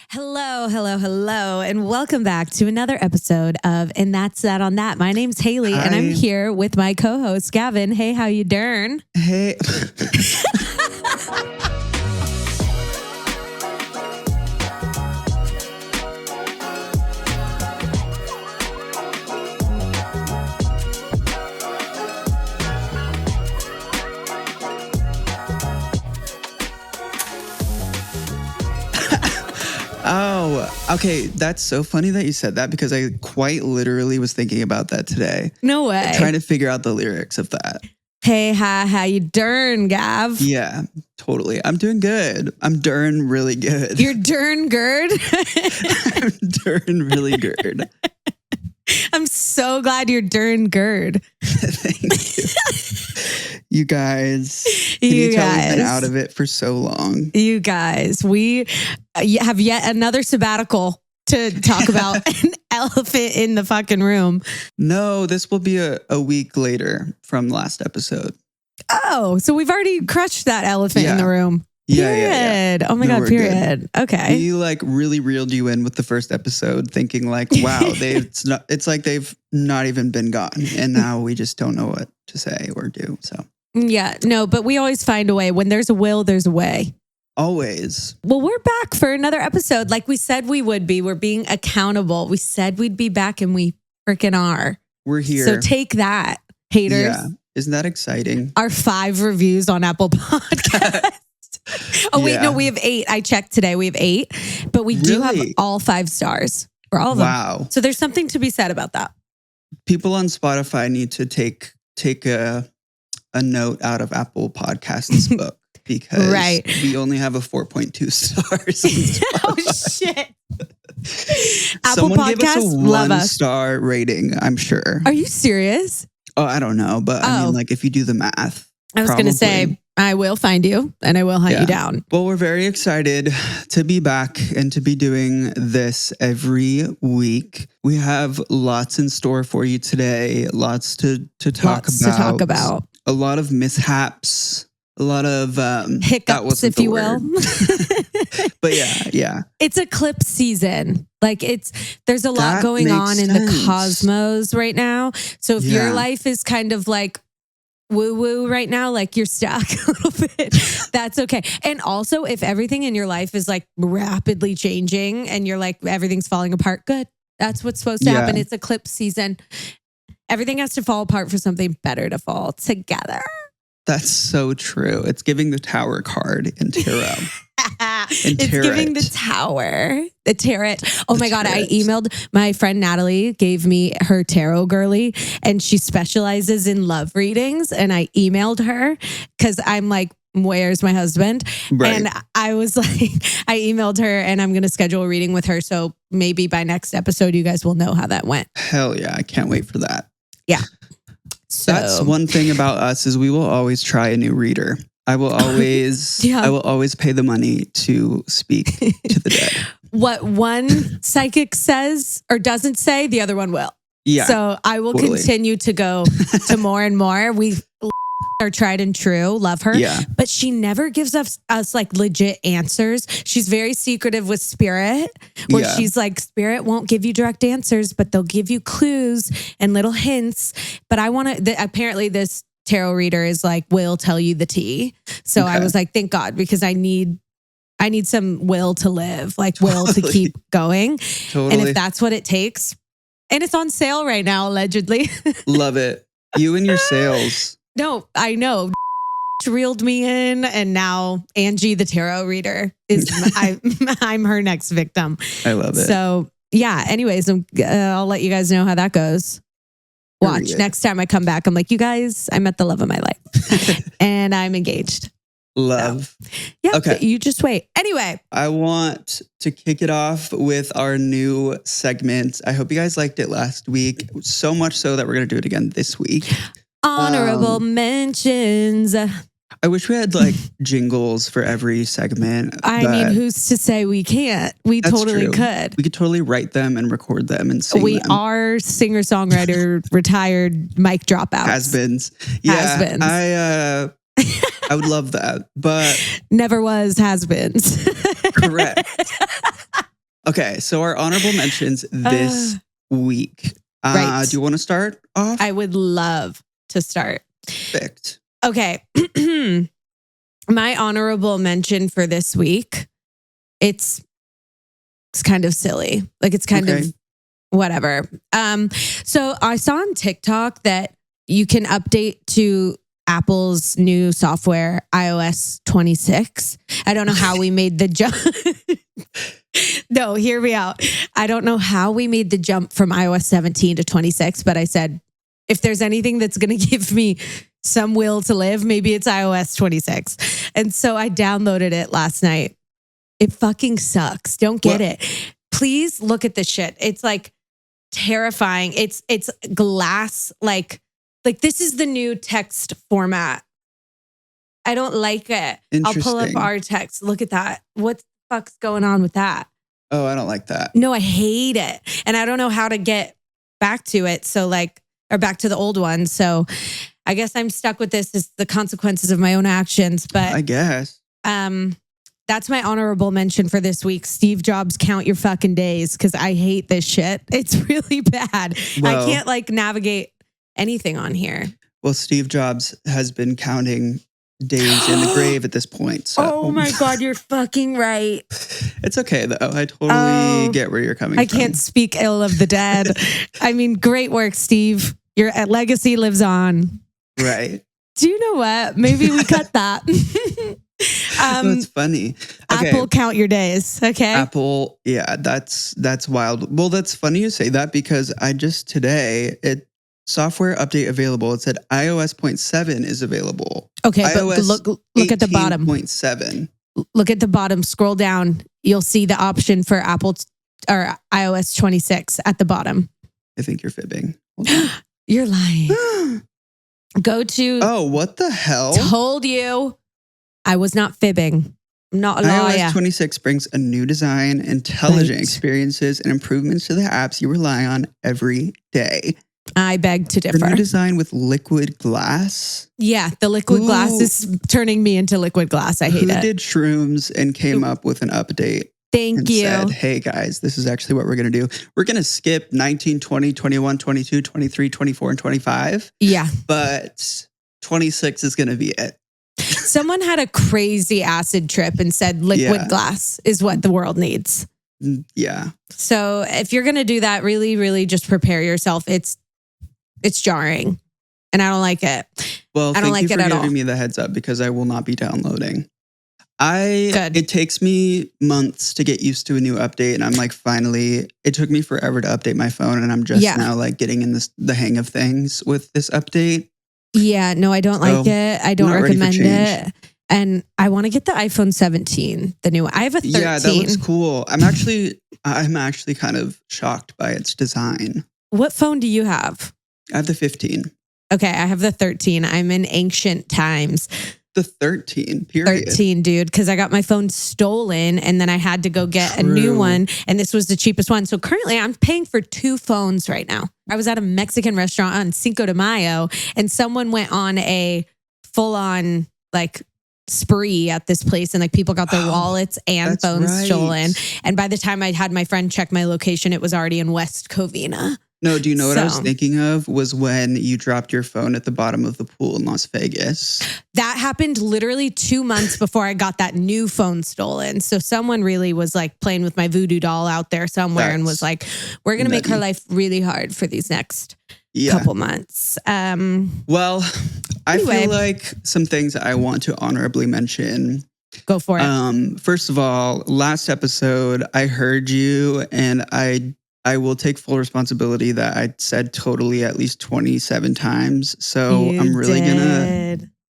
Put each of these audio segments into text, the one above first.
Hello, hello, hello, and welcome back to another episode of And That's That on That. My name's Haley, and I'm here with my co-host, Gavyn. Hey, how you doing? Hey. Oh, okay. That's so funny that you said that because I quite literally was thinking about that today. No way. Trying to figure out the lyrics of that. Hey, hi, how you doing, Gav? Yeah, totally. I'm doing good. I'm doing really good. You're doing good? I'm doing really good. I'm so glad you're doing good. Thank you. You guys. Can you tell we've been out of it for so long? You guys, we have yet another sabbatical to talk about an elephant in the fucking room. No, this will be a week later from last episode. Oh, so we've already crushed that elephant in the room. Period. Yeah. Oh my God, period. Good. Okay. We really reeled you in with the first episode thinking wow, it's like they've not even been gone. And now we just don't know what to say or do. So yeah, no, but we always find a way. When there's a will, there's a way. Always. Well, we're back for another episode. Like we said we would be. We're being accountable. We said we'd be back and we freaking are. We're here. So take that, haters. Yeah. Isn't that exciting? Our 5 reviews on Apple Podcasts. Oh, wait, no, we have 8. I checked today. We have 8, but we do have all 5 stars for all of them. Wow. So there's something to be said about that. People on Spotify need to take a note out of Apple Podcasts book because we only have a 4.2 stars. Oh, shit. Apple Someone Podcasts, gave us a love us. 1-star rating, I'm sure. Are you serious? Oh, I don't know. But I mean, if you do the math. I was going to say, I will find you and I will hunt you down. Well, we're very excited to be back and to be doing this every week. We have lots in store for you today. Lots to talk about. A lot of mishaps. A lot of hiccups, if you will. But yeah. It's eclipse season. There's a lot going on in the cosmos right now. So if your life is kind of like woo-woo right now, like you're stuck a little bit, that's okay. And also if everything in your life is like rapidly changing and you're like, everything's falling apart, good. That's what's supposed to happen. It's eclipse season. Everything has to fall apart for something better to fall together. That's so true. It's giving the Tower card in tarot. It's giving the Tower, the tarot. Oh my God. I emailed my friend Natalie, gave me her tarot girly, and she specializes in love readings. And I emailed her because I'm like, where's my husband? Right. And I was like, I emailed her and I'm going to schedule a reading with her. So maybe by next episode, you guys will know how that went. Hell yeah. I can't wait for that. Yeah. So that's one thing about us is we will always try a new reader. I will always I will always pay the money to speak to the dead. What one psychic says or doesn't say, the other one will. Yeah. So I will continue to go to more and more. We are tried and true. Love her. Yeah. But she never gives us like legit answers. She's very secretive with spirit, where she's like, spirit won't give you direct answers, but they'll give you clues and little hints. But I want to, apparently this tarot reader is like, will tell you the tea. So I was like, thank God, because I need some will to live, like will to keep going. And if that's what it takes, and it's on sale right now, allegedly. Love it. You and your sales. No, I know. Reeled me in, and now Angie, the tarot reader, is I'm her next victim. I love it. So yeah. Anyways, I'll let you guys know how that goes. Watch next time I come back. I'm like, you guys, I met the love of my life, and I'm engaged. Love. So, yeah. Okay. You just wait. Anyway, I want to kick it off with our new segment. I hope you guys liked it last week, so much so that we're going to do it again this week. Honorable mentions. I wish we had like jingles for every segment. I mean, who's to say we can't? We totally could. We could totally write them and record them and sing them. We are singer-songwriter, retired mic dropouts. Has-beens. Yeah, has-beens. I would love that, but... Never was has-beens. Correct. Okay, so our honorable mentions this week. Right. Do you want to start off? I would love to start. Perfect. Okay. My honorable mention for this week, it's kind of silly. Like it's kind of whatever. So I saw on TikTok that you can update to Apple's new software, iOS 26. I don't know how we made the jump. No, hear me out. I don't know how we made the jump from iOS 17 to 26, but I said, if there's anything that's going to give me some will to live, maybe it's iOS 26. And so I downloaded it last night. It fucking sucks. Don't get it. Please look at this shit. It's like terrifying. It's glass, like this is the new text format. I don't like it. I'll pull up our text. Look at that. What the fuck's going on with that? Oh, I don't like that. No, I hate it. And I don't know how to get back to it. So or back to the old one. So I guess I'm stuck with this as the consequences of my own actions. But I guess. That's my honorable mention for this week. Steve Jobs, count your fucking days, because I hate this shit. It's really bad. Well, I can't navigate anything on here. Well, Steve Jobs has been counting days in the grave at this point. So. Oh my God, you're fucking right. It's okay though. I totally get where you're coming from. I can't speak ill of the dead. I mean, great work, Steve. Your legacy lives on. Right. Do you know what? Maybe we cut that. That's funny. Okay. Apple, count your days. Okay. Apple. Yeah, that's wild. Well, that's funny you say that, because I just today, software update available. It said iOS 0.7 is available. Okay, iOS but look at the bottom. 0.7. Look at the bottom. Scroll down. You'll see the option for Apple or iOS 26 at the bottom. I think you're fibbing. You're lying. Go to. Oh, what the hell? Told you. I was not fibbing. I'm not a liar. iOS 26 brings a new design, intelligent experiences, and improvements to the apps you rely on every day. I beg to differ. The new design with liquid glass. Yeah, the liquid glass is turning me into liquid glass. I hate it. Who did shrooms and came up with an update? Thank you. Said, hey guys, this is actually what we're going to do. We're going to skip 19, 20, 21, 22, 23, 24, and 25. Yeah. But 26 is going to be it. Someone had a crazy acid trip and said liquid glass is what the world needs. Yeah. So if you're going to do that, really, really just prepare yourself. It's jarring and I don't like it. Well, I don't like it at all. Thank you for giving me the heads up, because I will not be downloading. It takes me months to get used to a new update, and I'm finally, it took me forever to update my phone, and I'm just now getting in the hang of things with this update. Yeah, no, I don't like it. I don't recommend it. And I want to get the iPhone 17, the new one. I have a 13. Yeah, that looks cool. I'm actually kind of shocked by its design. What phone do you have? I have the 15. Okay, I have the 13. I'm in ancient times. The 13, period. 13, dude, because I got my phone stolen and then I had to go get a new one. And this was the cheapest one. So currently I'm paying for 2 phones right now. I was at a Mexican restaurant on Cinco de Mayo and someone went on a full-on spree at this place, and people got their wallets and phones stolen. And by the time I had my friend check my location, it was already in West Covina. No, do you know what I was thinking of? Was when you dropped your phone at the bottom of the pool in Las Vegas. That happened literally 2 months before I got that new phone stolen. So someone really was playing with my voodoo doll out there somewhere and was we're going to make her life really hard for these next couple months. Well, I feel like some things I want to honorably mention. Go for it. First of all, last episode, I heard you, and I will take full responsibility that I said totally at least 27 times. So I'm really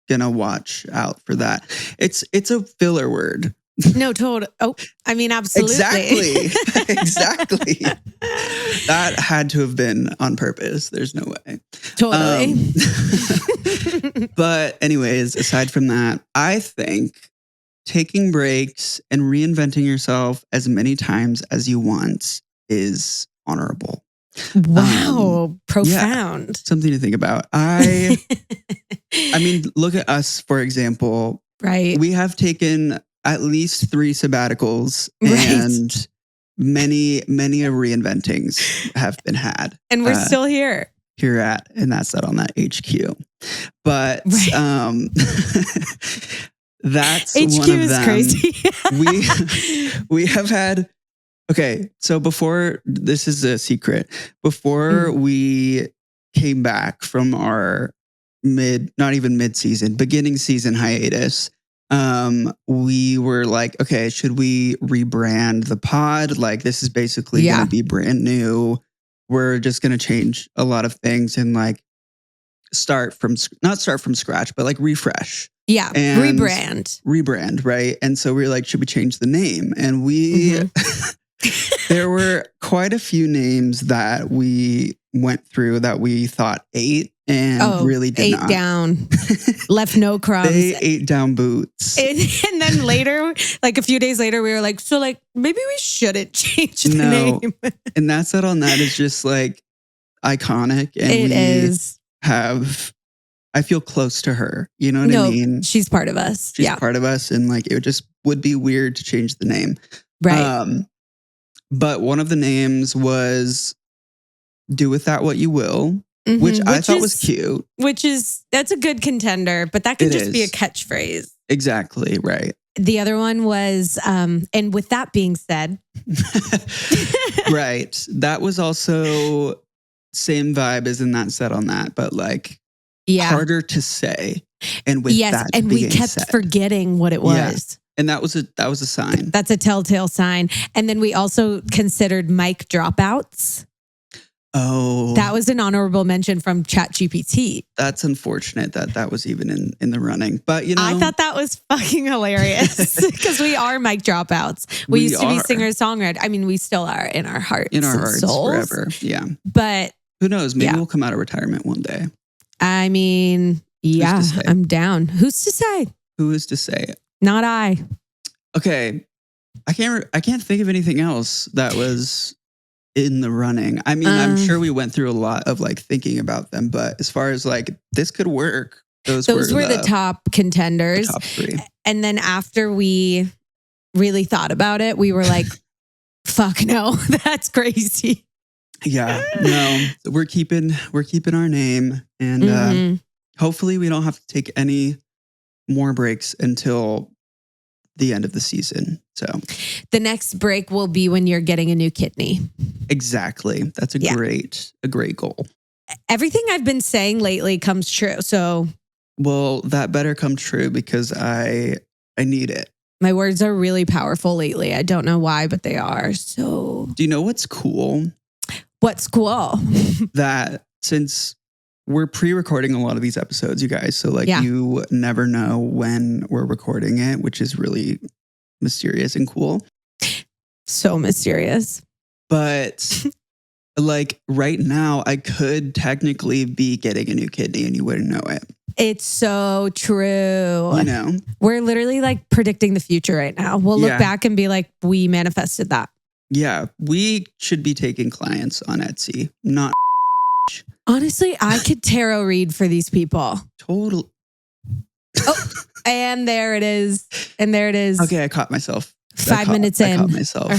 gonna watch out for that. It's a filler word. No, total. Oh, I mean, absolutely. Exactly. That had to have been on purpose. There's no way. Totally. But anyways, aside from that, I think taking breaks and reinventing yourself as many times as you want is honorable. Wow. Profound. Yeah, something to think about. I mean, look at us, for example. Right. We have taken at least 3 sabbaticals, and many reinventings have been had. And we're still here. Here at, and that's that on that HQ. But that's HQ one of is them. Crazy. we have had, okay, so before, this is a secret, before we came back from our not even mid-season, beginning season hiatus, we were like, okay, should we rebrand the pod? Like, this is basically going to be brand new. We're just going to change a lot of things and like not start from scratch, but like refresh. Yeah. And rebrand. Right. And so we were like, should we change the name? And there were quite a few names that we went through that we thought ate and really did not. Down, left no crumbs. They ate down boots. And then later, like a few days later, we were like, so like maybe we shouldn't change the name. And that's it on that is just like iconic. And I feel close to her. You know what I mean? She's part of us. She's part of us. And like, it just would be weird to change the name. Right. But one of the names was Do With That What You Will. Which I thought was cute. That's a good contender, but that can just be a catchphrase. Exactly, right. The other one was, and with that being said. Right. That was also same vibe as in that set on that, but like harder to say. And with that and we kept said, forgetting what it was. And that was a sign. That's a telltale sign. And then we also considered mic dropouts. Oh, that was an honorable mention from ChatGPT. That's unfortunate that was even in the running. But you know, I thought that was fucking hilarious because we are mic dropouts. We used to be singer-songwriter. I mean, we still are in our hearts. In our hearts souls. Forever. Yeah. But who knows? Maybe we'll come out of retirement one day. I mean, I'm down. Who's to say? Who is to say? Not I. Okay. I can't think of anything else that was in the running. I mean, I'm sure we went through a lot of like thinking about them, but as far as like this could work, those were the top contenders. The top three. And then after we really thought about it, we were like, fuck no, that's crazy. Yeah, no, we're keeping our name, and hopefully we don't have to take any more breaks until the end of the season. So the next break will be when you're getting a new kidney. Exactly. That's a great goal. Everything I've been saying lately comes true. So, well, that better come true because I need it. My words are really powerful lately. I don't know why, but they are. So, do you know what's cool? What's cool? That since we're pre-recording a lot of these episodes, you guys. So like you never know when we're recording it, which is really mysterious and cool. So mysterious. But like right now, I could technically be getting a new kidney and you wouldn't know it. It's so true. You know, we're literally like predicting the future right now. We'll look back and be like, we manifested that. Yeah, we should be taking clients on Etsy, not. Honestly, I could tarot read for these people. Totally. Oh, and there it is. Okay, I caught myself. 5 minutes in. I caught myself.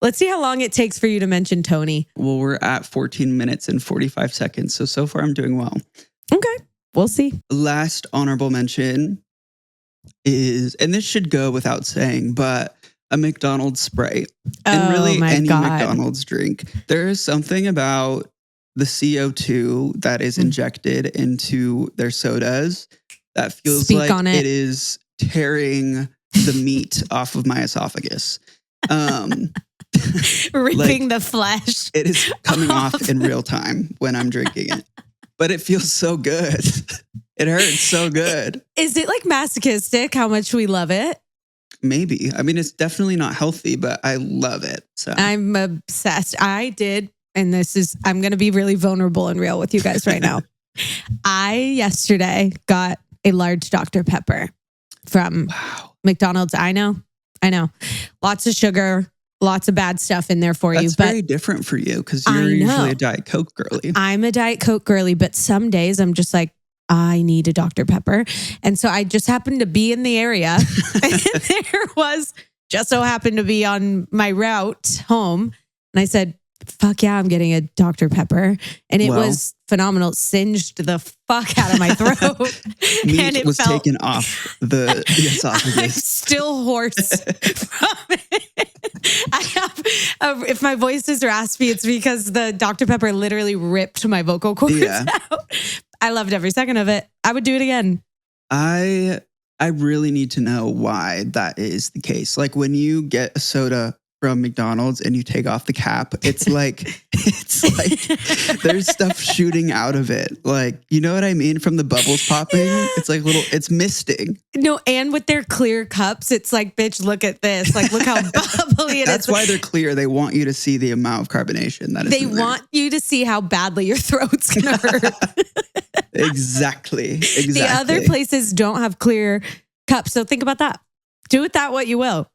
Let's see how long it takes for you to mention Tony. Well, we're at 14 minutes and 45 seconds. So far I'm doing well. Okay, we'll see. Last honorable mention is, and this should go without saying, but a McDonald's Sprite. And really any McDonald's drink. There is something about the CO2 that is injected into their sodas that feels like it is tearing the meat off of my esophagus. Ripping the flesh. It is coming off in real time when I'm drinking it. But it feels so good. It hurts so good. Is it like masochistic how much we love it? Maybe. I mean, it's definitely not healthy, but I love it. So I'm obsessed. I did. And I'm going to be really vulnerable and real with you guys right now. I yesterday got a large Dr. Pepper from McDonald's. I know. Lots of sugar, lots of bad stuff in there for you. That's very different for you because you're usually a Diet Coke girly. I'm a Diet Coke girly, but some days I'm just like, I need a Dr. Pepper. And so I just happened to be in the area and there was just so happened to be on my route home. And I said, fuck yeah, I'm getting a Dr. Pepper. And it was phenomenal. It singed the fuck out of my throat. Meat and it was felt taken off the esophagus. I'm still hoarse from it. If my voice is raspy, it's because the Dr. Pepper literally ripped my vocal cords out. I loved every second of it. I would do it again. I really need to know why that is the case. Like when you get a soda from McDonald's and you take off the cap, it's like there's stuff shooting out of it. Like, you know what I mean? From the bubbles popping, it's like it's misting. No, and with their clear cups, it's like, bitch, look at this. Like, look how bubbly it is. That's why they're clear. They want you to see the amount of carbonation that is They want you to see how badly your throat's gonna hurt. Exactly. The other places don't have clear cups, so think about that. Do with that what you will.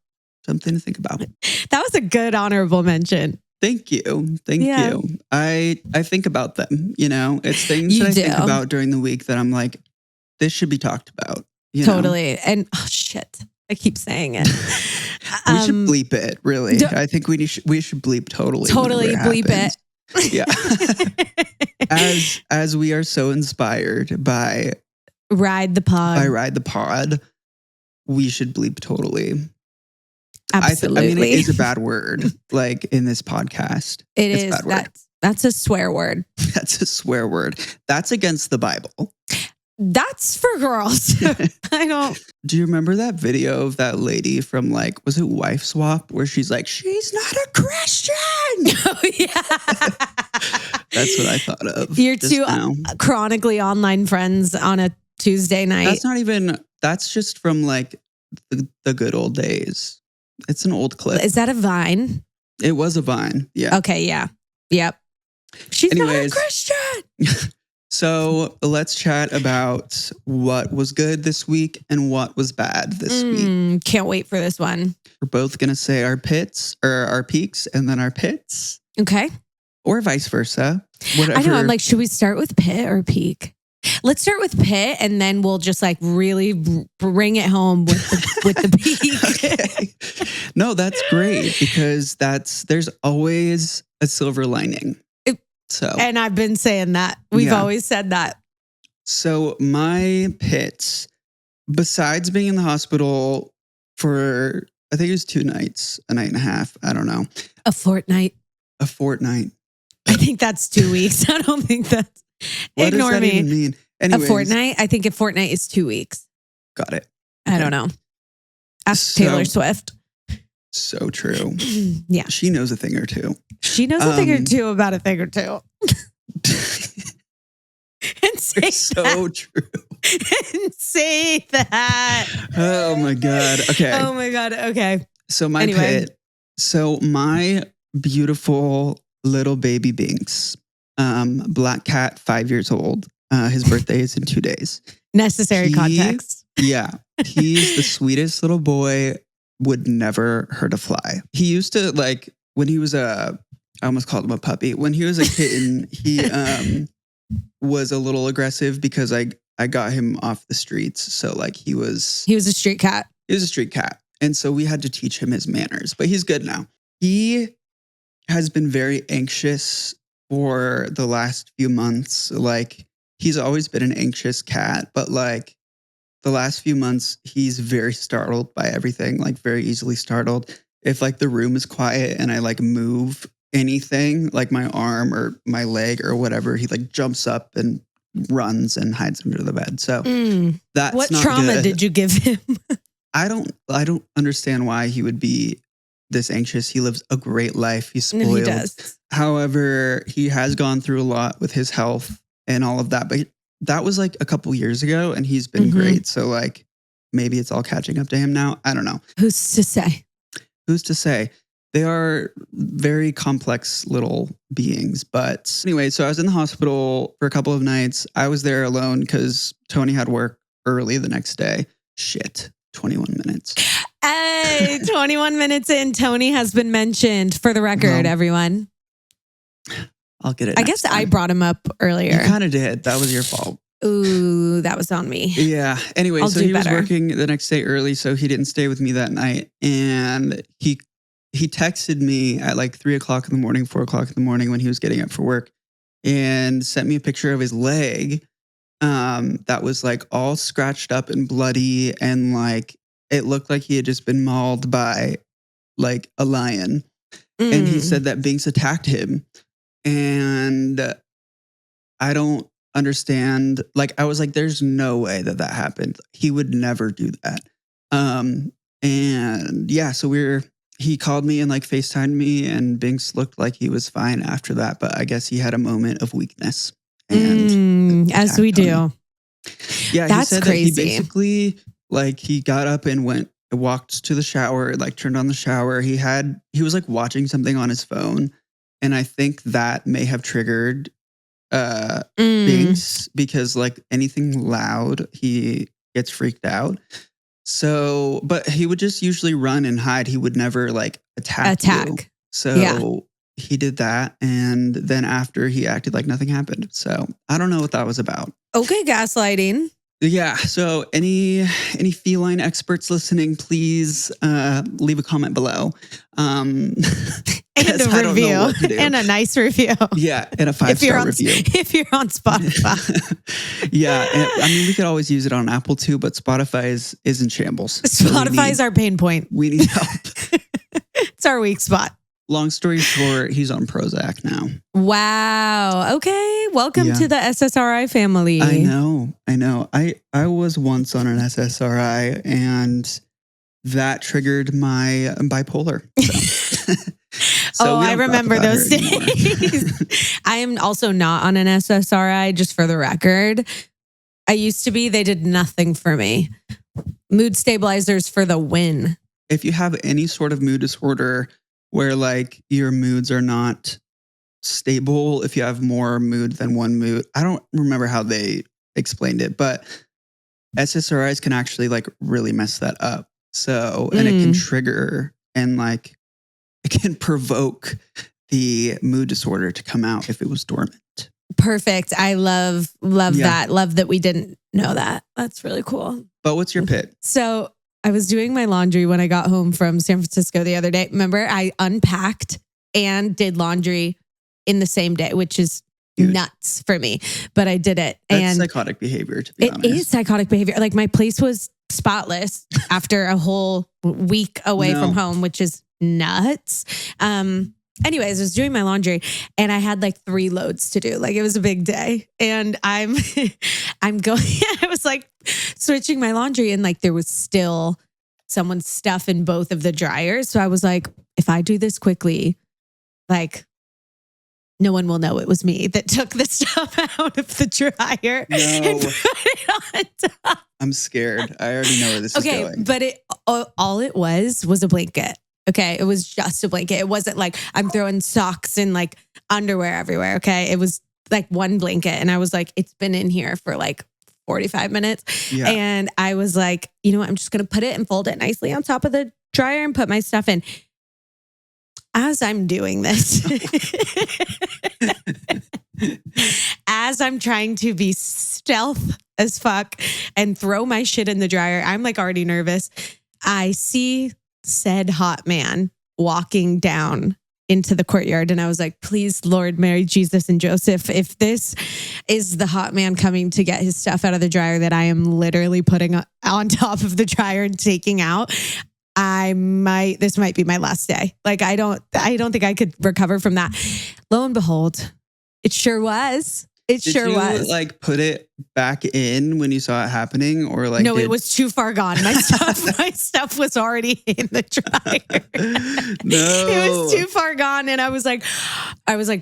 Something to think about. That was a good honorable mention. Thank you. Thank you. I think about them, you know. It's things that I think about during the week that I'm like, this should be talked about. You totally. know? And oh shit, I keep saying it. We should bleep it, really. I think we should bleep totally. Totally bleep it. Yeah. as we are so inspired by Ride the Pod, we should bleep totally. Absolutely. I mean, it is a bad word, like in this podcast. It's is. That's a swear word. That's a swear word. That's against the Bible. That's for girls. I don't. Do you remember that video of that lady from like, was it Wife Swap? Where she's like, she's not a Christian. Oh, yeah. That's what I thought of. You're two chronically online friends on a Tuesday night. That's just from like the good old days. It's an old clip. Is that a Vine? It was a Vine. Yeah. Okay. Yeah. Yep. She's not a Christian. So let's chat about what was good this week and what was bad this week. Can't wait for this one. We're both going to say our pits or our peaks and then our pits. Okay. Or vice versa. Whatever. I know. I'm like, should we start with pit or peak? Let's start with pit and then we'll just like really bring it home with the peak. Okay. No, that's great because there's always a silver lining. And I've been saying that. We've always said that. So my pits, besides being in the hospital for, I think it was 2 nights, a night and a half. I don't know. A fortnight. I think that's 2 weeks. I don't think that's. What Ignore does that me. even mean? Anyways, a fortnight? I think a fortnight is 2 weeks. Got it. Okay. I don't know. Ask Taylor Swift. So true. Yeah. She knows a thing or two. She knows a thing or two about a thing or two. And say so true. And say that. Oh my God. Okay. Oh my God. Okay. So my pit. So my beautiful little baby Binx, black cat, 5 years old. His birthday is in 2 days. Necessary context. Yeah. He's the sweetest little boy. Would never hurt a fly. He used to like when he was I almost called him a puppy. When he was a kitten, he was a little aggressive because I got him off the streets. So like he was a street cat. He was a street cat. And so we had to teach him his manners, but he's good now. He has been very anxious for the last few months. Like he's always been an anxious cat, but like the last few months, he's very startled by everything, like very easily startled. If like the room is quiet and I like move anything, like my arm or my leg or whatever, he like jumps up and runs and hides under the bed. So that's what not trauma good. Did you give him? I don't understand why he would be this anxious. He lives a great life. He's spoiled. No, he does. However, he has gone through a lot with his health and all of that, but that was like a couple years ago and he's been great. So like maybe it's all catching up to him now. I don't know. Who's to say? They are very complex little beings. But anyway, so I was in the hospital for a couple of nights. I was there alone because Tony had work early the next day. Shit, 21 minutes. Hey, 21 minutes in, Tony has been mentioned for the record, everyone. I'll get it. I guess time. I brought him up earlier. You kind of did. That was your fault. Ooh, that was on me. Yeah. Anyway, so he was working the next day early, so he didn't stay with me that night. And he texted me at like 3 o'clock in the morning, 4 o'clock in the morning when he was getting up for work, and sent me a picture of his leg that was like all scratched up and bloody, and like it looked like he had just been mauled by like a lion. And he said that Binx attacked him. And I don't understand. Like, I was like, there's no way that happened. He would never do that. And yeah, so he called me and like FaceTimed me, and Binx looked like he was fine after that. But I guess he had a moment of weakness. And as we do. Yeah, that's he said crazy. That he basically like he got up and walked to the shower, like turned on the shower. He was like watching something on his phone, and I think that may have triggered Binx, because like anything loud, he gets freaked out. So, but he would just usually run and hide. He would never like attack. You. So he did that, and then after he acted like nothing happened. So I don't know what that was about. Okay, gaslighting. Yeah. So any feline experts listening, please leave a comment below. And a review. And a nice review. Yeah. And a 5-star review. If you're on Spotify. Yeah. And, I mean, we could always use it on Apple too, but Spotify is in shambles. Spotify is our pain point. We need help. It's our weak spot. Long story short, he's on Prozac now. Wow. Okay. Welcome to the SSRI family. I know. I was once on an SSRI, and that triggered my bipolar. So I remember those days. I am also not on an SSRI, just for the record. I used to be. They did nothing for me. Mood stabilizers for the win. If you have any sort of mood disorder where like your moods are not stable, if you have more mood than one mood, I don't remember how they explained it, but SSRIs can actually like really mess that up. So, and it can trigger and like it can provoke the mood disorder to come out if it was dormant. Perfect. I love that. Love that we didn't know that. That's really cool. But what's your pit? So I was doing my laundry when I got home from San Francisco the other day. Remember, I unpacked and did laundry in the same day, which is nuts for me. But I did it. That's psychotic behavior, to be honest. It is psychotic behavior. Like my place was spotless after a whole week away from home, which is nuts. Anyways, I was doing my laundry and I had like 3 loads to do. Like it was a big day. And I'm going, I was like switching my laundry, and like there was still someone's stuff in both of the dryers. So I was like, if I do this quickly, like no one will know it was me that took the stuff out of the dryer and put it on top. I'm scared. I already know where this is going. But all it was a blanket. Okay. It was just a blanket. It wasn't like I'm throwing socks and like underwear everywhere. Okay. It was like one blanket. And I was like, it's been in here for like 45 minutes. Yeah. And I was like, you know what? I'm just going to put it and fold it nicely on top of the dryer and put my stuff in. As I'm doing this, as I'm trying to be stealth as fuck and throw my shit in the dryer, I'm like already nervous. I see said hot man walking down into the courtyard. And I was like, please, Lord, Mary, Jesus, and Joseph, if this is the hot man coming to get his stuff out of the dryer that I am literally putting on top of the dryer and taking out, this might be my last day. Like, I don't think I could recover from that. Lo and behold, it sure was. Did you like put it back in when you saw it happening, or like? No, it was too far gone. My stuff was already in the dryer. No, it was too far gone, and I was like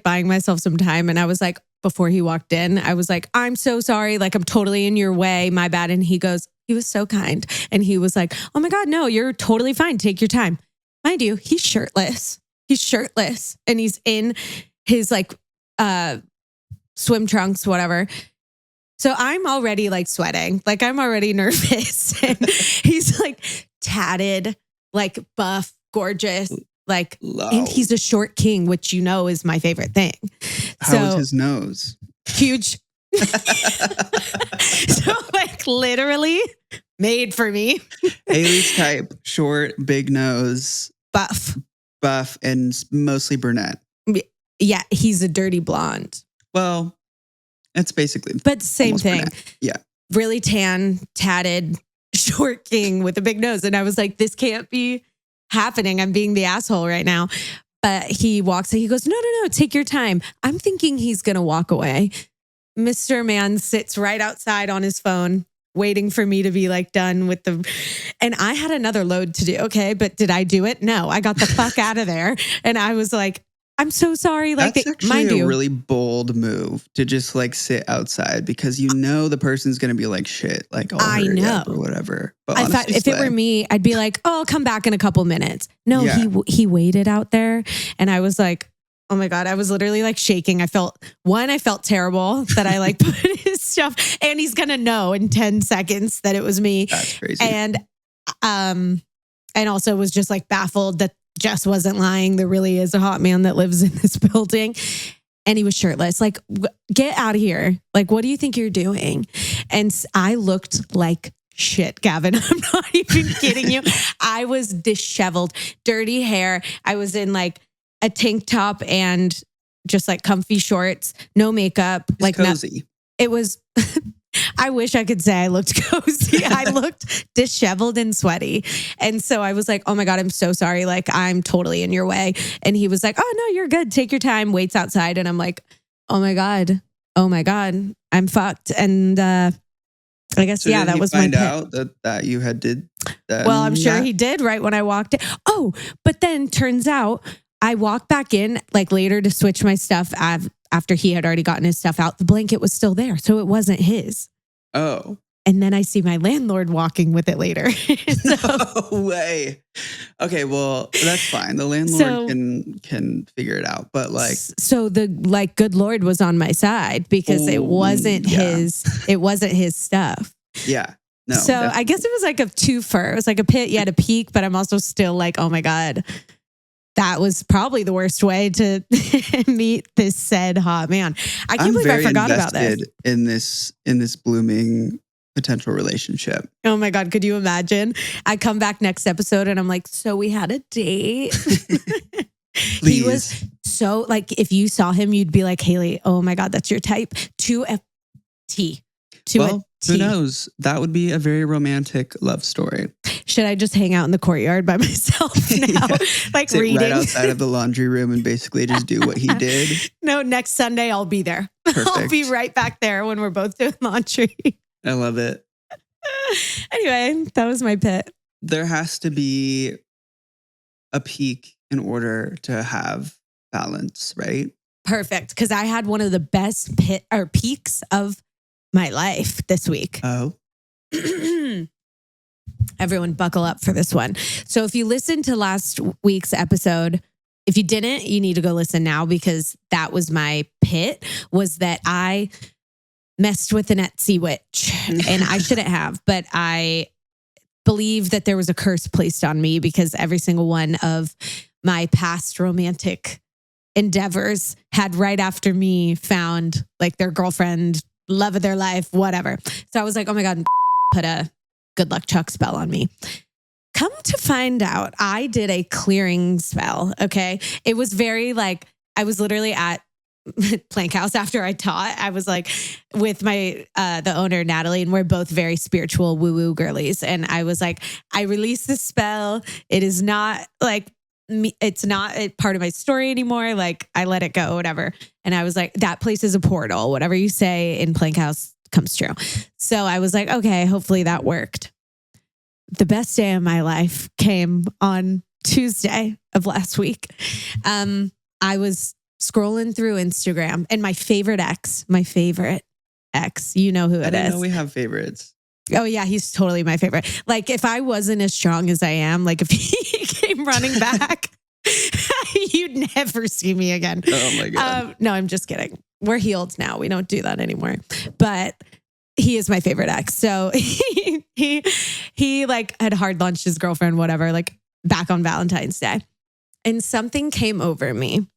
buying myself some time, and I was like, before he walked in, I was like, I'm so sorry, like I'm totally in your way, my bad. And he was so kind, and he was like, oh my God, no, you're totally fine. Take your time. Mind you, he's shirtless, and he's in his like swim trunks, whatever. So I'm already like sweating, like I'm already nervous. And he's like tatted, like buff, gorgeous, like, and he's a short king, which you know is my favorite thing. How was his nose? Huge. So like literally made for me. Haley's type, short, big nose, buff, and mostly brunette. Yeah, he's a dirty blonde. Well, it's basically, but same thing. Brunette. Yeah, really tan, tatted, short king with a big nose, and I was like, this can't be happening. I'm being the asshole right now. But he walks and he goes, no, take your time. I'm thinking he's gonna walk away. Mr. Man sits right outside on his phone, waiting for me to be like done with the, and I had another load to do. Okay. But did I do it? No, I got the fuck out of there. And I was like, I'm so sorry. Like, that's actually a really bold move to just like sit outside because you know the person's going to be like, shit, like I know or whatever. But I thought if it were me, I'd be like, oh, I'll come back in a couple minutes. No, he waited out there. And I was like, oh my God, I was literally like shaking. I felt terrible that I like put his stuff, and he's going to know in 10 seconds that it was me. That's crazy. And also was just like baffled that Jess wasn't lying. There really is a hot man that lives in this building. And he was shirtless. Like, get out of here. Like, what do you think you're doing? And I looked like shit, Gavyn. I'm not even kidding you. I was disheveled, dirty hair. I was in like a tank top and just like comfy shorts, no makeup. It's like cozy. It was... I wish I could say I looked cozy. I looked disheveled and sweaty. And so I was like, oh my God, I'm so sorry. Like, I'm totally in your way. And he was like, oh no, you're good. Take your time. Waits outside. And I'm like, oh my God, I'm fucked. And I guess, so that was my out that you had did that. Well, I'm sure he did right when I walked in. Oh, but then turns out I walked back in like later to switch my stuff after he had already gotten his stuff out. The blanket was still there, so it wasn't his. Oh. And then I see my landlord walking with it later. No way. Okay, well, that's fine. The landlord can figure it out. But like, so the like good Lord was on my side because it wasn't his stuff. Yeah. No. So definitely. I guess it was like a twofer. It was like a pit, a peak, but I'm also still like, oh my God. That was probably the worst way to meet this said hot man. I can't believe I forgot about this. In this blooming potential relationship. Oh my God, could you imagine? I come back next episode and I'm like, so we had a date. He was so like, if you saw him, you'd be like, Haley, oh my God, that's your type. To a T. Who knows? That would be a very romantic love story. Should I just hang out in the courtyard by myself now? Like sit reading? Right outside of the laundry room and basically just do what he did? No, next Sunday I'll be there. Perfect. I'll be right back there when we're both doing laundry. I love it. Anyway, that was my pit. There has to be a peak in order to have balance, right? Perfect. Because I had one of the best peaks of my life this week. Oh. Everyone buckle up for this one. So if you listened to last week's episode, if you didn't, you need to go listen now because that was my pit, was that I messed with an Etsy witch and I shouldn't have, but I believe that there was a curse placed on me because every single one of my past romantic endeavors had right after me found like their girlfriend, love of their life, whatever. So I was like, oh my God, put a good luck Chuck spell on me. Come to find out, I did a clearing spell. Okay. It was very like, I was literally at Plank House after I taught. I was like with my, the owner, Natalie, and we're both very spiritual woo-woo girlies. And I was like, I released this spell. It is not like, it's not a part of my story anymore. Like I let it go, whatever. And I was like, that place is a portal. Whatever you say in Plank House comes true. So I was like, okay, hopefully that worked. The best day of my life came on Tuesday of last week. I was scrolling through Instagram and my favorite ex, you know who it is. I know we have favorites. Oh yeah, he's totally my favorite. Like if I wasn't as strong as I am, like if he came running back, you'd never see me again. Oh my God. No, I'm just kidding. We're healed now. We don't do that anymore. But he is my favorite ex. So he like had hard lunched his girlfriend, whatever, like back on Valentine's Day. And something came over me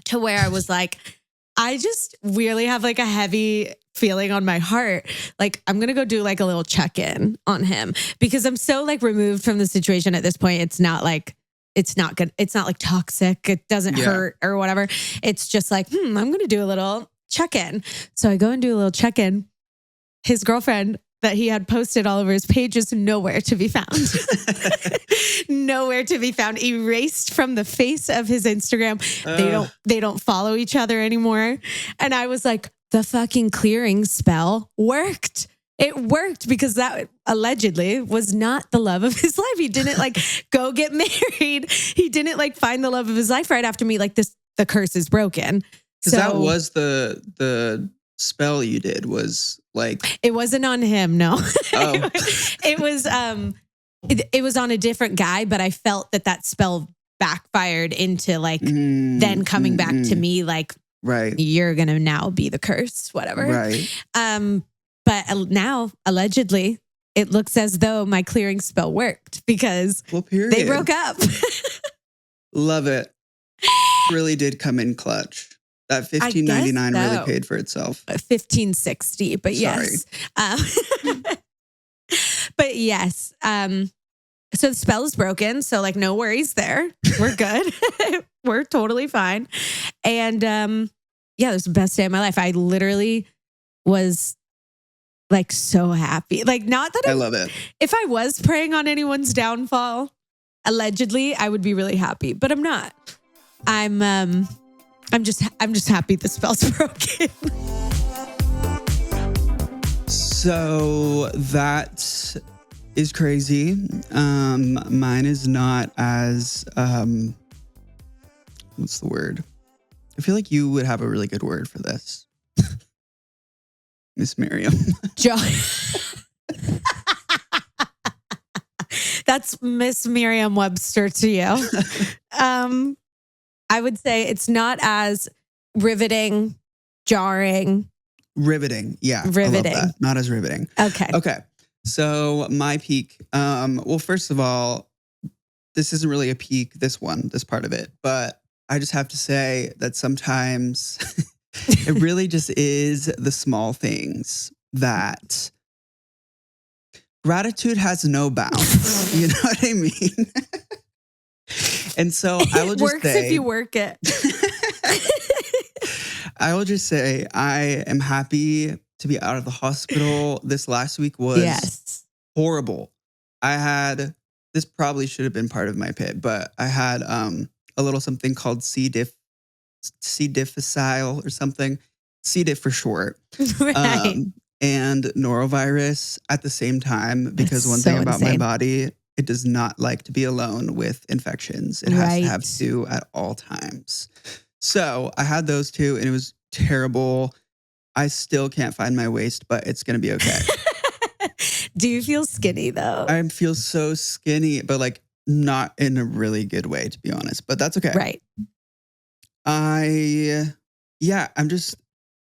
to where I was like, I just really have like a heavy feeling on my heart. Like I'm going to go do like a little check-in on him because I'm so like removed from the situation at this point. It's not like, it's not good. It's not like toxic. It doesn't hurt or whatever. It's just like, I'm going to do a little check-in. So I go and do a little check-in. His girlfriend that he had posted all over his page is nowhere to be found. Nowhere to be found. Erased from the face of his Instagram. They don't follow each other anymore. And I was like, the fucking clearing spell worked. It worked because that allegedly was not the love of his life. He didn't like go get married. He didn't like find the love of his life right after me. Like this, the curse is broken. Because that was the spell you did was like... It wasn't on him, no. Oh. It was on a different guy, but I felt that spell backfired into like then coming back to me like, right, you're going to now be the curse, whatever. Right. But now, allegedly, it looks as though my clearing spell worked because they broke up. Love it. Really did come in clutch. That $15.99 really paid for itself. $15.60, but yes. But yes. So the spell is broken. So like no worries there. We're good. We're totally fine. And it was the best day of my life. I literally was like so happy. Like not that I love it. If I was preying on anyone's downfall, allegedly, I would be really happy, but I'm not. I'm just happy the spell's broken. So that is crazy. Mine is not as what's the word? I feel like you would have a really good word for this. Miss Miriam. That's Miss Merriam Webster to you. I would say it's not as riveting, jarring. Riveting. Yeah. Riveting. I love that. Not as riveting. Okay. So my peak. Well, first of all, this isn't really a peak, this part of it, but I just have to say that sometimes it really just is the small things that gratitude has no bounds. You know what I mean? And so I will just say... It works if you work it. I will just say I am happy to be out of the hospital. This last week was horrible. This probably should have been part of my pit, but I had a little something called C. difficile or something. C. diff for short. Right. And norovirus at the same time, because one thing about my body, it does not like to be alone with infections. It has to have two at all times. So I had those two and it was terrible. I still can't find my waist, but it's going to be okay. Do you feel skinny though? I feel so skinny, but like not in a really good way, to be honest, but that's okay. Right. I'm just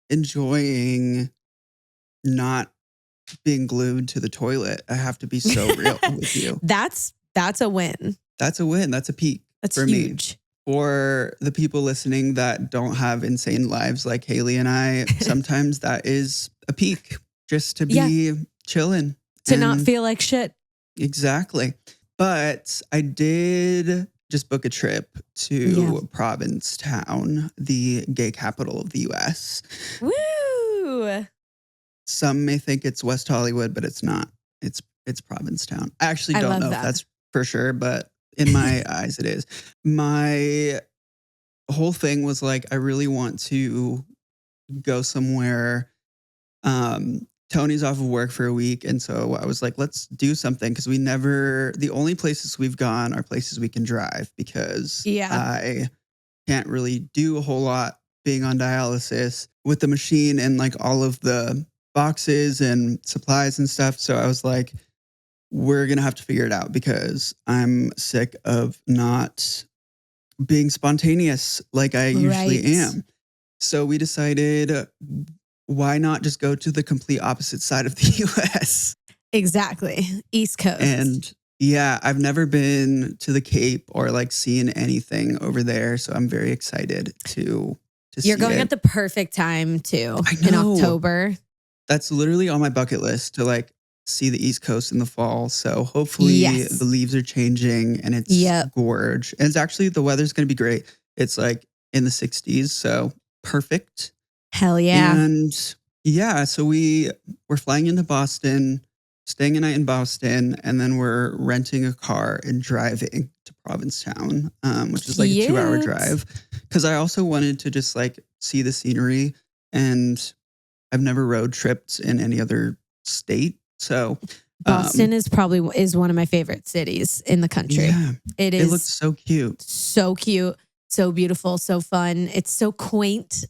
enjoying not being glued to the toilet. I have to be so real with you. That's a win. That's a win. That's a peak. That's for huge. Me. For the people listening that don't have insane lives like Haley and I, sometimes that is a peak, just to be chilling. To not feel like shit. Exactly. But I did just book a trip to Provincetown, the gay capital of the US. Woo! Some may think it's West Hollywood, but it's not. It's Provincetown. I actually don't know if that's for sure, but in my eyes, it is. My whole thing was like, I really want to go somewhere. Tony's off of work for a week. And so I was like, let's do something. Because the only places we've gone are places we can drive because I can't really do a whole lot being on dialysis with the machine and like all of the boxes and supplies and stuff. So I was like, we're going to have to figure it out because I'm sick of not being spontaneous like I usually am. So we decided, why not just go to the complete opposite side of the US? Exactly. East Coast. And I've never been to the Cape or like seen anything over there. So I'm very excited to to You're see going it. at the perfect time too. I know. In October. That's literally on my bucket list to like see the East Coast in the fall. So hopefully the leaves are changing and it's gorge. And it's actually, the weather's going to be great. It's like in the 60s. So perfect. Hell yeah. And yeah, so we're flying into Boston, staying a night in Boston, and then we're renting a car and driving to Provincetown, which is like a 2-hour drive. Because I also wanted to just like see the scenery, and I've never road tripped in any other state. So Boston is one of my favorite cities in the country. Yeah, it looks so cute. So cute, so beautiful, so fun. It's so quaint.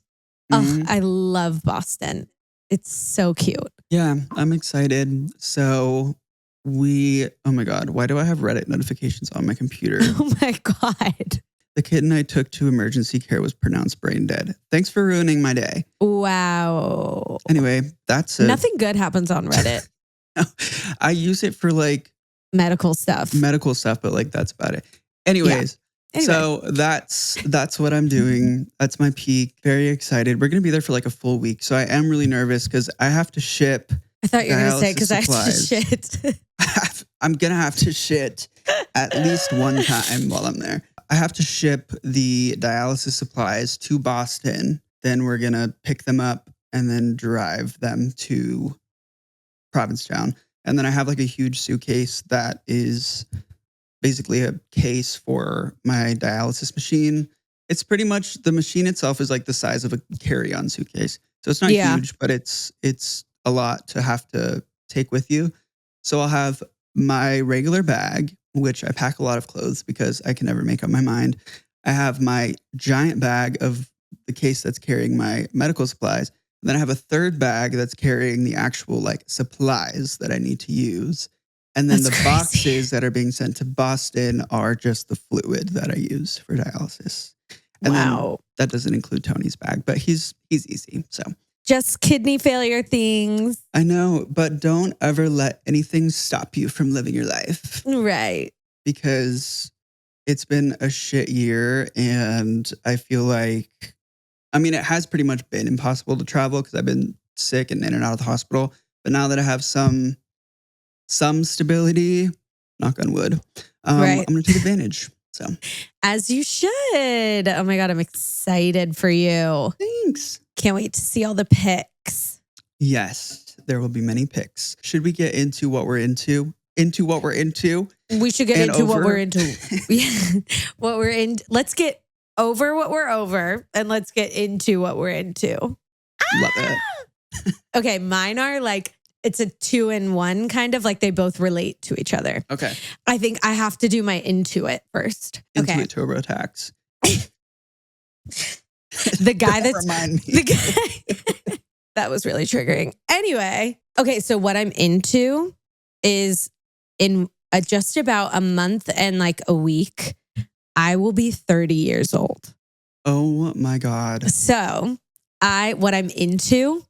Oh, I love Boston. It's so cute. Yeah, I'm excited. So oh my God, why do I have Reddit notifications on my computer? Oh my God. The kitten I took to emergency care was pronounced brain dead. Thanks for ruining my day. Wow. Anyway, that's it. Nothing good happens on Reddit. I use it for like medical stuff, but like that's about it. Anyways. Yeah. So that's what I'm doing. That's my peak. Very excited. We're going to be there for like a full week. So I am really nervous because I have to ship. I thought you were going to say because I have to shit. I'm going to have to shit at least one time while I'm there. I have to ship the dialysis supplies to Boston. Then we're going to pick them up and then drive them to Provincetown. And then I have like a huge suitcase that is basically a case for my dialysis machine. It's pretty much, the machine itself is like the size of a carry-on suitcase. So it's not huge, but it's a lot to have to take with you. So I'll have my regular bag, which I pack a lot of clothes because I can never make up my mind. I have my giant bag of the case that's carrying my medical supplies. And then I have a third bag that's carrying the actual like supplies that I need to use. And then the boxes that are being sent to Boston are just the fluid that I use for dialysis. And then that doesn't include Tony's bag, but he's easy. So just kidney failure things. I know, but don't ever let anything stop you from living your life. Right. Because it's been a shit year, and I feel like, I mean, it has pretty much been impossible to travel because I've been sick and in and out of the hospital. But now that I have some stability, knock on wood, I'm going to take advantage. So, as you should. Oh my God, I'm excited for you. Thanks. Can't wait to see all the pics. Yes, there will be many pics. Should we get into what we're into? What we're into? We should get into what we're into. What we're in. Let's get over what we're over, and let's get into what we're into. Love it. Okay, mine are like, it's a 2-in-1 kind of, like they both relate to each other. Okay. I think I have to do my Intuit first. Intuit TurboTax. The guy that's remind me. The guy that was really triggering. Anyway, okay, so what I'm into is in just about a month and like a week, I will be 30 years old. Oh my God. So what I'm into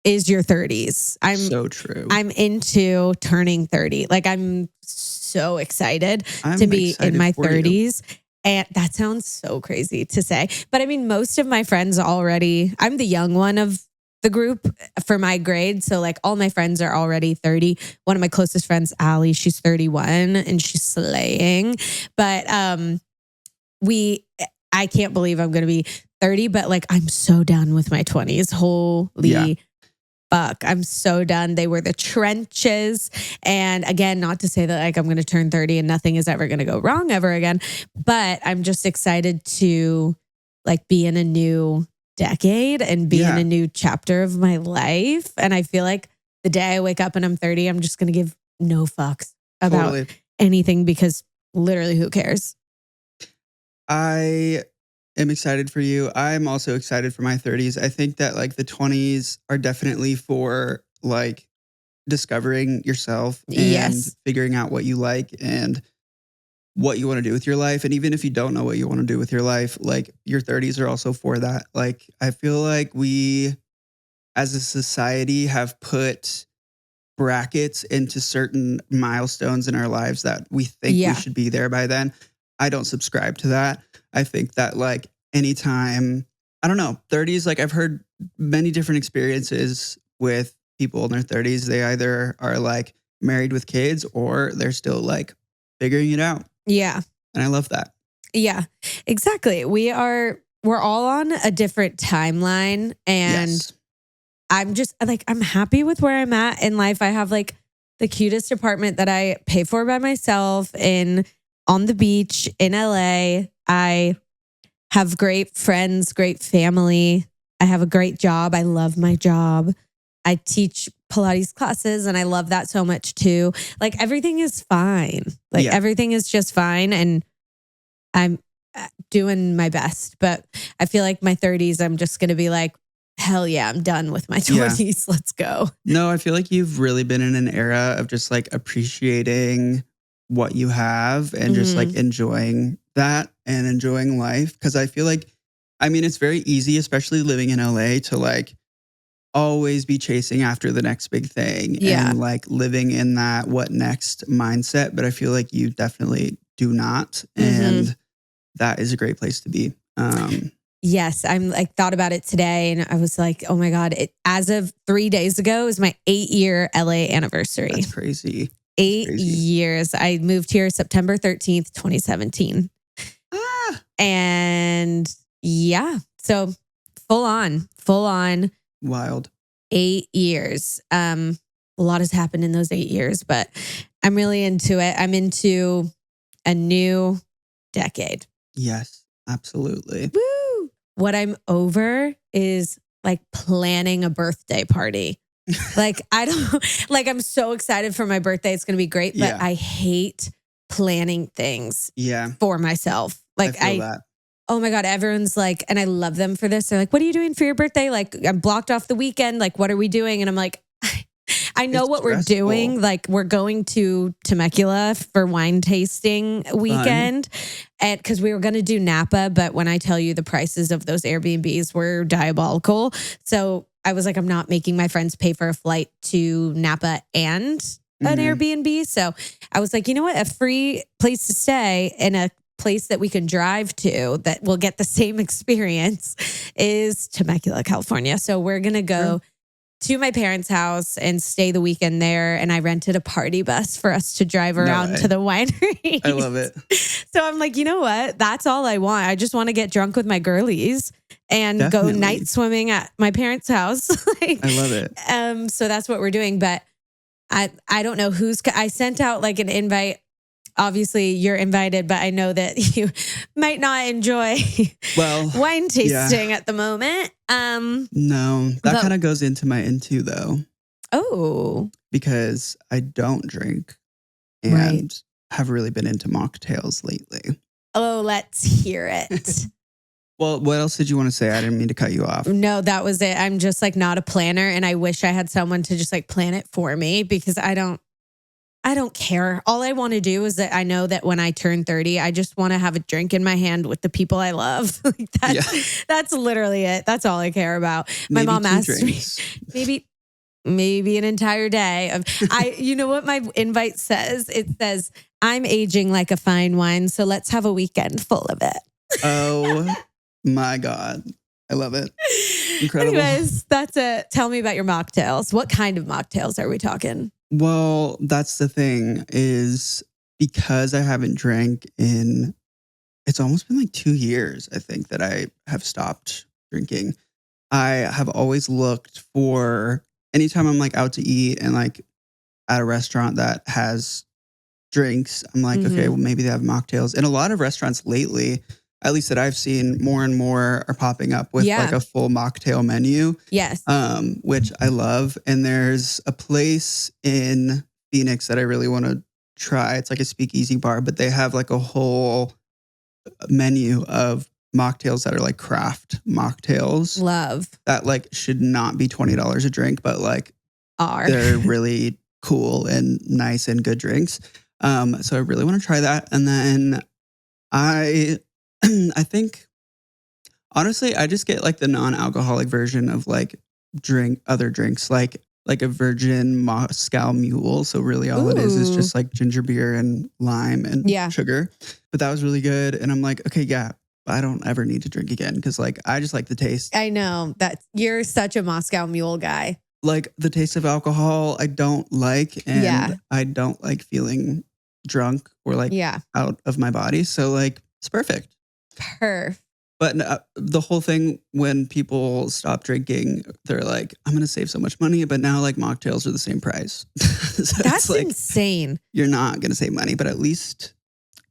is your 30s. So true. I'm into turning 30. Like I'm so excited to be in my 30s. And that sounds so crazy to say. But I mean, most of my friends already, I'm the young one of the group for my grade. So like all my friends are already 30. One of my closest friends, Allie, she's 31 and she's slaying. But I can't believe I'm going to be 30, but like I'm so done with my 20s. Holy fuck. I'm so done. They were the trenches. And again, not to say that like I'm going to turn 30 and nothing is ever going to go wrong ever again, but I'm just excited to like be in a new decade and be in a new chapter of my life. And I feel like the day I wake up and I'm 30, I'm just going to give no fucks about anything because literally who cares? I am excited for you. I'm also excited for my 30s. I think that like the 20s are definitely for like discovering yourself and figuring out what you like and what you want to do with your life. And even if you don't know what you want to do with your life, like your 30s are also for that. Like I feel like we as a society have put brackets into certain milestones in our lives that we think we should be there by then. I don't subscribe to that. I think that like anytime I don't know, 30s, like I've heard many different experiences with people in their 30s. They either are like married with kids or they're still like figuring it out. Yeah. And I love that. Yeah, exactly. We're all on a different timeline, and Yes. I'm just like, I'm happy with where I'm at in life. I have like the cutest apartment that I pay for by myself on the beach in LA. I have great friends, great family. I have a great job. I love my job. I teach Pilates classes and I love that so much too. Like everything is fine. Like everything is just fine. And I'm doing my best, but I feel like my 30s, I'm just going to be like, hell yeah, I'm done with my 20s. Let's go. No, I feel like you've really been in an era of just like appreciating what you have and just like enjoying that and enjoying life. Cause I feel like, I mean, it's very easy, especially living in LA, to like always be chasing after the next big thing and like living in that what next mindset. But I feel like you definitely do not. And that is a great place to be. Yes, I'm like thought about it today and I was like, oh my God, as of 3 days ago is my 8-year LA anniversary. That's crazy. 8 years. I moved here September 13th, 2017. And yeah, so full on. Wild. 8 years. A lot has happened in those 8 years, but I'm really into it. I'm into a new decade. Yes, absolutely. Woo! What I'm over is like planning a birthday party. Like I'm so excited for my birthday. It's going to be great, but I hate planning things for myself. Like I feel that. Oh my God, everyone's like, and I love them for this. They're like, what are you doing for your birthday? Like, I'm blocked off the weekend. Like, what are we doing? And I'm like, I know what we're doing. Like, we're going to Temecula for wine tasting weekend. And because we were going to do Napa, but when I tell you the prices of those Airbnbs were diabolical. So I was like, I'm not making my friends pay for a flight to Napa and an Airbnb. So I was like, you know what? A free place to stay in a place that we can drive to that will get the same experience is Temecula, California. So we're going to go to my parents' house and stay the weekend there. And I rented a party bus for us to drive around to the winery. I love it. So I'm like, you know what? That's all I want. I just want to get drunk with my girlies and go night swimming at my parents' house. I love it. So that's what we're doing. But I don't know I sent out like an invite. Obviously, you're invited, but I know that you might not enjoy wine tasting at the moment. No, that kind of goes into my into though. Oh. Because I don't drink and have really been into mocktails lately. Oh, let's hear it. Well, what else did you want to say? I didn't mean to cut you off. No, that was it. I'm just like not a planner and I wish I had someone to just like plan it for me because I don't care. All I want to do is that I know that when I turn 30, I just want to have a drink in my hand with the people I love. Like that's literally it. That's all I care about. My mom asked me, maybe an entire day of you know what my invite says? It says, I'm aging like a fine wine. So let's have a weekend full of it. Oh my God. I love it. Incredible. Anyways, that's it. Tell me about your mocktails. What kind of mocktails are we talking? Well, that's the thing is because I haven't drank it's almost been like 2 years, I think, that I have stopped drinking. I have always looked for anytime I'm like out to eat and like at a restaurant that has drinks, I'm like, okay, well, maybe they have mocktails. And a lot of restaurants lately, at least that I've seen, more and more are popping up with like a full mocktail menu. Yes. Which I love. And there's a place in Phoenix that I really want to try. It's like a speakeasy bar, but they have like a whole menu of mocktails that are like craft mocktails. Love. That like should not be $20 a drink, but like they're really cool and nice and good drinks. So I really want to try that. And then I think, honestly, I just get like the non-alcoholic version of like other drinks, like a virgin Moscow Mule. So really all it is just like ginger beer and lime and sugar. But that was really good. And I'm like, okay, yeah, I don't ever need to drink again because like I just like the taste. I know that you're such a Moscow Mule guy. Like the taste of alcohol, I don't like, and I don't like feeling drunk or like out of my body. So like it's perfect. But the whole thing when people stop drinking, they're like, I'm going to save so much money. But now like mocktails are the same price. So that's like, insane. You're not going to save money, but at least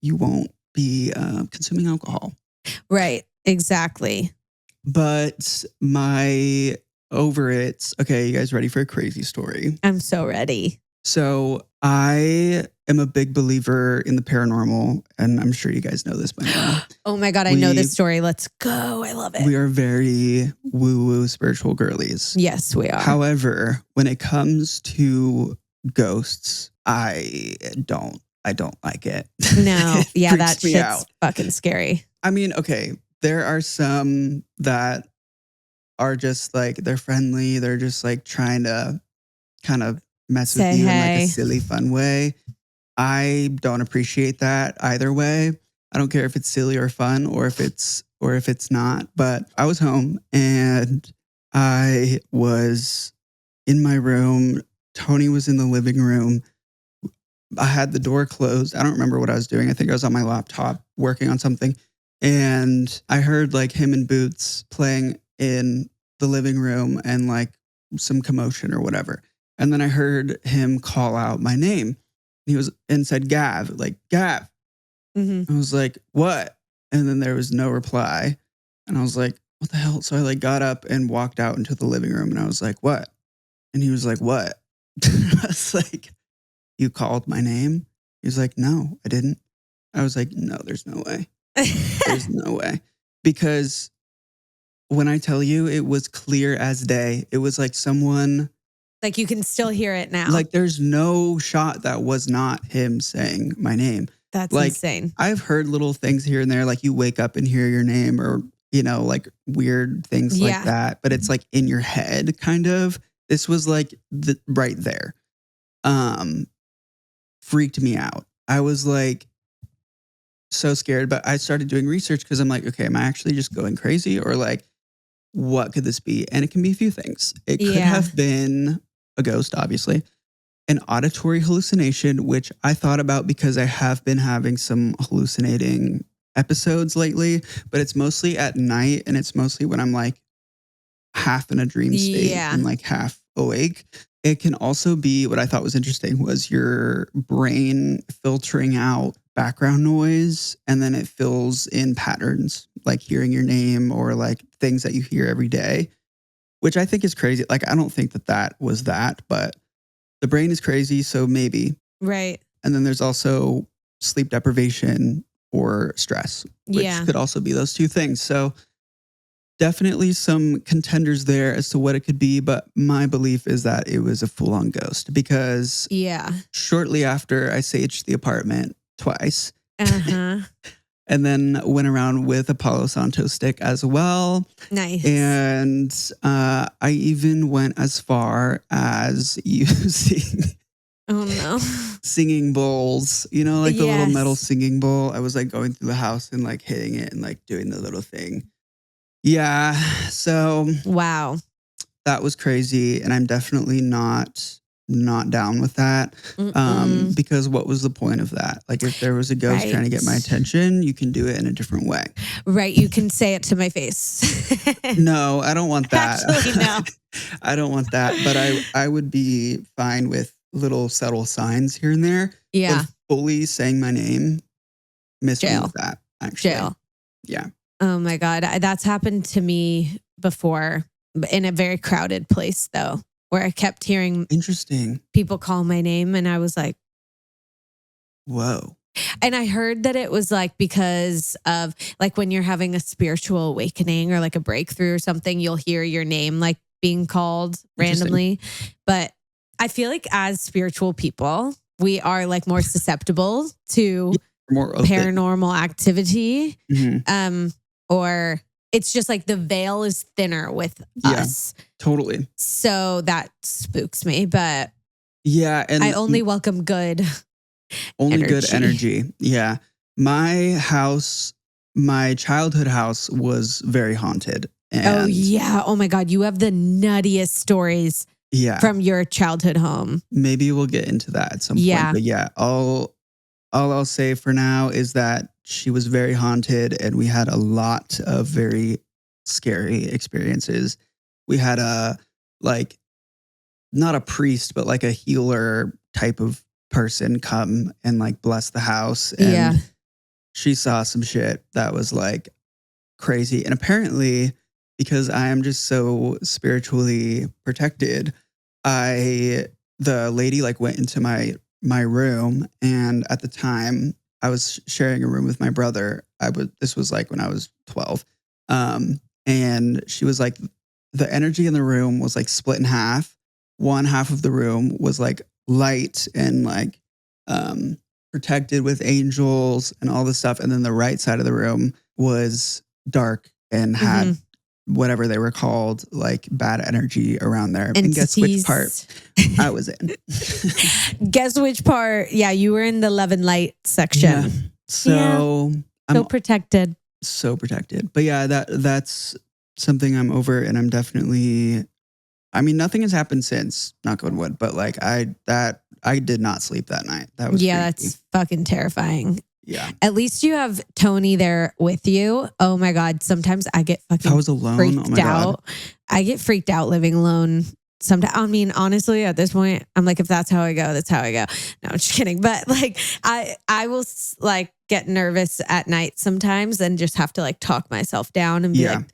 you won't be consuming alcohol. Right. Exactly. But my over it. Okay, you guys ready for a crazy story? I'm so ready. So I am a big believer in the paranormal, and I'm sure you guys know this by now. Oh my God, I know this story. Let's go. I love it. We are very woo-woo spiritual girlies. Yes, we are. However, when it comes to ghosts, I don't like it. No. Yeah, that shit's fucking scary. I mean, okay, there are some that are just like, they're friendly. They're just like trying to kind of mess with you in like a silly, fun way. I don't appreciate that either way. I don't care if it's silly or fun or if it's not. But I was home and I was in my room. Tony was in the living room. I had the door closed. I don't remember what I was doing. I think I was on my laptop working on something. And I heard like him and Boots playing in the living room and like some commotion or whatever. And then I heard him call out my name. He was and said, Gav, like Gav. Mm-hmm. I was like, what? And then there was no reply. And I was like, what the hell? So I like got up and walked out into the living room and I was like, what? And he was like, what? I was like, you called my name? He was like, no, I didn't. I was like, no, there's no way. There's no way. Because when I tell you, it was clear as day. It was like someone... Like you can still hear it now. Like there's no shot that was not him saying my name. That's like, insane. I've heard little things here and there, like you wake up and hear your name or, you know, like weird things like that. But it's like in your head kind of. This was like right there. Freaked me out. I was like so scared, but I started doing research because I'm like, okay, am I actually just going crazy or like, what could this be? And it can be a few things. It could have been a ghost, obviously, an auditory hallucination, which I thought about because I have been having some hallucinating episodes lately, but it's mostly at night and it's mostly when I'm like half in a dream state and like half awake. It can also be, what I thought was interesting was your brain filtering out background noise and then it fills in patterns, like hearing your name or like things that you hear every day, which I think is crazy. Like, I don't think that was that, but the brain is crazy. So maybe. Right. And then there's also sleep deprivation or stress, which could also be those two things. So definitely some contenders there as to what it could be. But my belief is that it was a full-on ghost because shortly after I saged the apartment twice. And then went around with a Palo Santo stick as well. Nice. And I even went as far as using singing bowls, you know, like the little metal singing bowl. I was like going through the house and like hitting it and like doing the little thing. Yeah. So wow. That was crazy. And I'm definitely not down with that. Because what was the point of that? Like if there was a ghost trying to get my attention, you can do it in a different way. Right. You can say it to my face. No, I don't want that. Actually, no. I don't want that. But I would be fine with little subtle signs here and there. Yeah. But fully saying my name, miss me with that, actually. Jail. Yeah. Oh my God. That's happened to me before in a very crowded place though, where I kept hearing people call my name and I was like, whoa. And I heard that it was like because of like when you're having a spiritual awakening or like a breakthrough or something, you'll hear your name like being called randomly. But I feel like as spiritual people, we are like more susceptible to more paranormal activity. Or it's just like the veil is thinner with us. Totally. So that spooks me. But and I only welcome good good energy. Yeah. My house my childhood house was very haunted. Oh, yeah. Oh, my God. You have the nuttiest stories from your childhood home. Maybe we'll get into that at some point. But yeah, all I'll say for now is that she was very haunted and we had a lot of very scary experiences. We had not a priest, but like a healer type of person come and like bless the house. And she saw some shit that was like crazy. And apparently, because I am just so spiritually protected, the lady like went into my room, and at the time I was sharing a room with my brother. This was like when I was 12. And she was like, the energy in the room was like split in half. One half of the room was like light and like protected with angels and all this stuff. And then the right side of the room was dark and had whatever they were called, like bad energy around there. Entities. And guess which part I was in? Guess which part? Yeah, you were in the love and light section. Yeah. So so protected. So protected. But yeah, that's something I'm over, and I'm definitely, I mean, nothing has happened since, knock on wood, but like I did not sleep that night. That was creepy. That's fucking terrifying. Yeah. At least you have Tony there with you. Oh my God. Sometimes I get fucking I was alone. freaked out. I get freaked out living alone. Sometimes, I mean, honestly, at this point, I'm like, if that's how I go, that's how I go. No, I'm just kidding. But like, I will like get nervous at night sometimes and just have to like talk myself down and be like,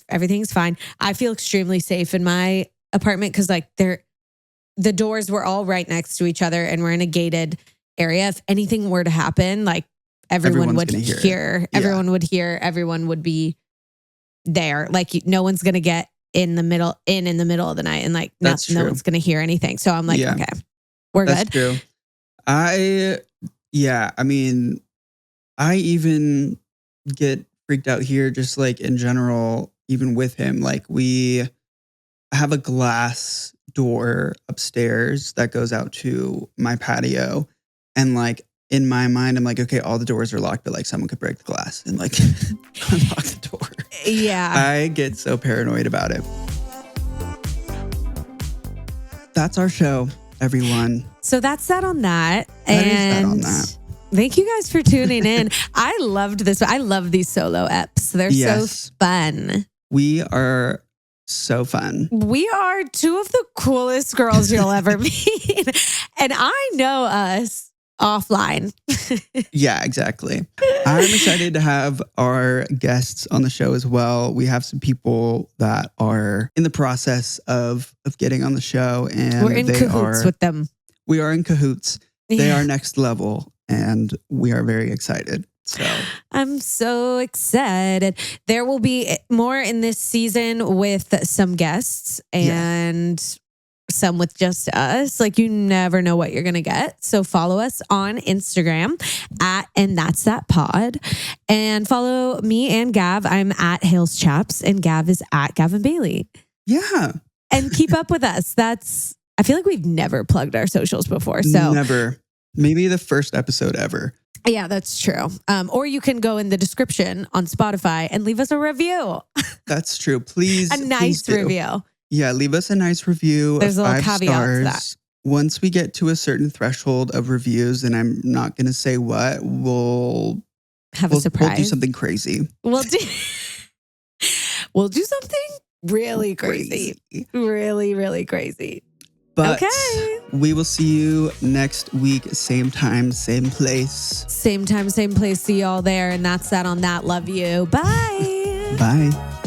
everything's fine. I feel extremely safe in my apartment because like the doors were all right next to each other and we're in a gated area. If anything were to happen, like everyone would hear. Everyone would hear. Everyone would be there. Like no one's gonna get in the middle of the night, and like no one's gonna hear anything. So I'm like, okay, we're good. True. I mean, I even get freaked out here, just like in general, even with him. Like we have a glass door upstairs that goes out to my patio. And like in my mind, I'm like, okay, all the doors are locked, but like someone could break the glass and like unlock the door. Yeah. I get so paranoid about it. That's our show, everyone. So that's that on that. That is that on that. Thank you guys for tuning in. I loved this. I love these solo eps. They're so fun. We are so fun. We are two of the coolest girls you'll ever meet. And I know us offline. Yeah, exactly. I'm excited to have our guests on the show as well. We have some people that are in the process of getting on the show, and we're in cahoots with them. We are in cahoots. They are next level, and we are very excited. So I'm so excited. There will be more in this season with some guests and some with just us. Like you never know what you're going to get. So follow us on Instagram and that's that pod, and follow me and Gav. I'm at Hales Chaps and Gav is at Gavyn Haley. Yeah. And keep up with us. I feel like we've never plugged our socials before. So never. Maybe the first episode ever. Yeah, that's true. Or you can go in the description on Spotify and leave us a review. That's true. Please. A nice review. Yeah, leave us a nice review. There's a little 5 caveat stars. to that. Once we get to a certain threshold of reviews, and I'm not going to say what, we'll have a surprise. We'll do something crazy. We'll do something really crazy. Really, really crazy. But we will see you next week. Same time, same place. Same time, same place. See y'all there. And that's that on that. Love you. Bye. Bye.